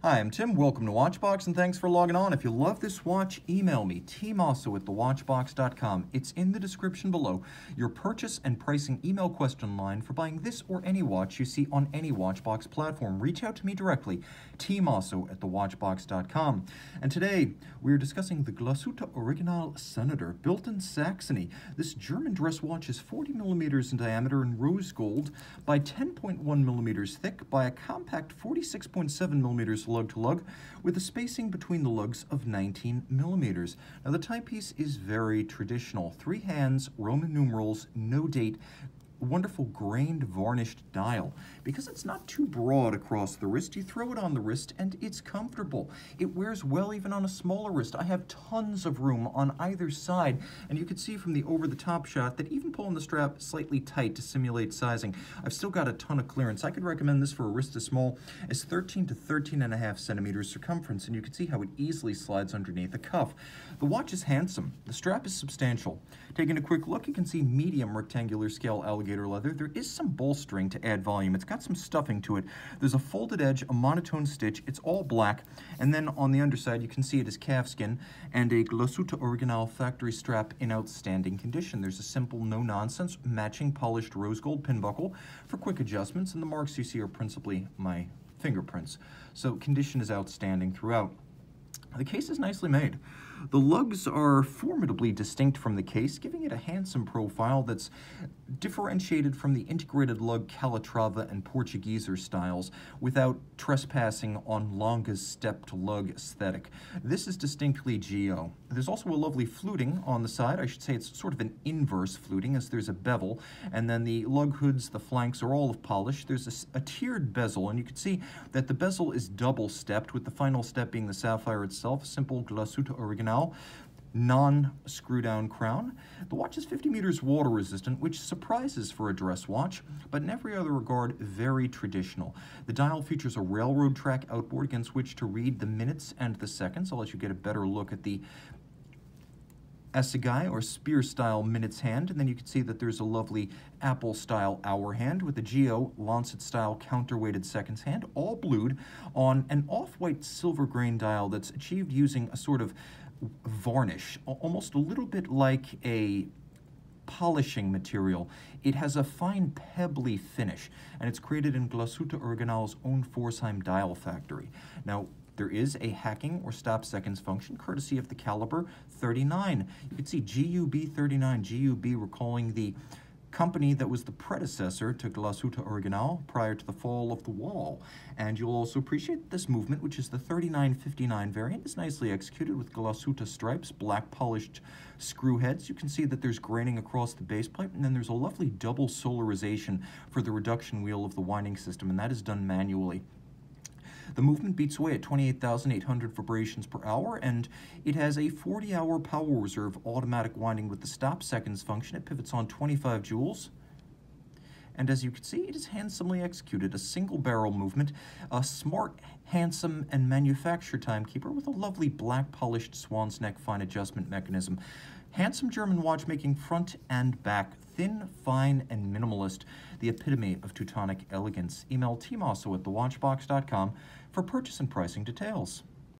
Hi, I'm Tim. Welcome to Watchbox, and thanks for logging on. If you love this watch, email me, tmosso@thewatchbox.com. It's in the description below. Your purchase and pricing email question line for buying this or any watch you see on any Watchbox platform. Reach out to me directly, tmosso@thewatchbox.com. And today, we're discussing the Glashutte Original Senator, built in Saxony. This German dress watch is 40 millimeters in diameter in rose gold by 10.1 millimeters thick by a compact 46.7 millimeters lug-to-lug with a spacing between the lugs of 19 millimeters. Now the timepiece is very traditional. 3 hands, Roman numerals, no date, wonderful grained varnished dial. Because it's not too broad across the wrist, you throw it on the wrist and it's comfortable. It wears well even on a smaller wrist. I have tons of room on either side, and you can see from the over-the-top shot that even pulling the strap slightly tight to simulate sizing, I've still got a ton of clearance. I could recommend this for a wrist as small as 13 to 13.5 centimeters circumference, and you can see how it easily slides underneath the cuff. The watch is handsome. The strap is substantial. Taking a quick look, you can see medium rectangular scale alligator leather. There is some bolstering to add volume. It's got some stuffing to it. There's a folded edge, a monotone stitch. It's all black. And then on the underside, you can see it is calfskin and a Glashutte Original factory strap in outstanding condition. There's a simple, no-nonsense, matching polished rose gold pin buckle for quick adjustments, and the marks you see are principally my fingerprints. So condition is outstanding throughout. The case is nicely made. The lugs are formidably distinct from the case, giving it a handsome profile that's differentiated from the integrated lug Calatrava and Portugueser styles without trespassing on Longa's step-to-lug aesthetic. This is distinctly GO. There's also a lovely fluting on the side. I should say it's sort of an inverse fluting, as there's a bevel, and then the lug hoods, the flanks are all of polish. There's a tiered bezel, and you can see that the bezel is double-stepped, with the final step being the sapphire itself, simple Glashutte Original, non-screw-down crown. The watch is 50 meters water resistant, which surprises for a dress watch, but in every other regard, very traditional. The dial features a railroad track outboard against which to read the minutes and the seconds. I'll let you get a better look at the assegai or spear-style minutes hand, and then you can see that there's a lovely apple-style hour hand with a GO lancet-style counterweighted seconds hand, all blued on an off-white silver grain dial that's achieved using a sort of varnish, almost a little bit like a polishing material. It has a fine pebbly finish, and it's created in Glashutte Original's own Pforzheim dial factory. Now, there is a hacking or stop seconds function, courtesy of the caliber 39. You can see GUB 39, GUB recalling the company that was the predecessor to Glashutte Original prior to the fall of the wall. And you'll also appreciate this movement, which is the 3959 variant, is nicely executed with Glashutte stripes, black polished screw heads. You can see that there's graining across the base plate, and then there's a lovely double solarization for the reduction wheel of the winding system, and that is done manually. The movement beats away at 28,800 vibrations per hour, and it has a 40-hour power reserve automatic winding with the stop seconds function. It pivots on 25 joules. And as you can see, it is handsomely executed. A single barrel movement, a smart, handsome, and manufactured timekeeper with a lovely black polished swan's neck fine adjustment mechanism. Handsome German watchmaking front and back, thin, fine, and minimalist, the epitome of Teutonic elegance. Email tmosso@thewatchbox.com for purchase and pricing details.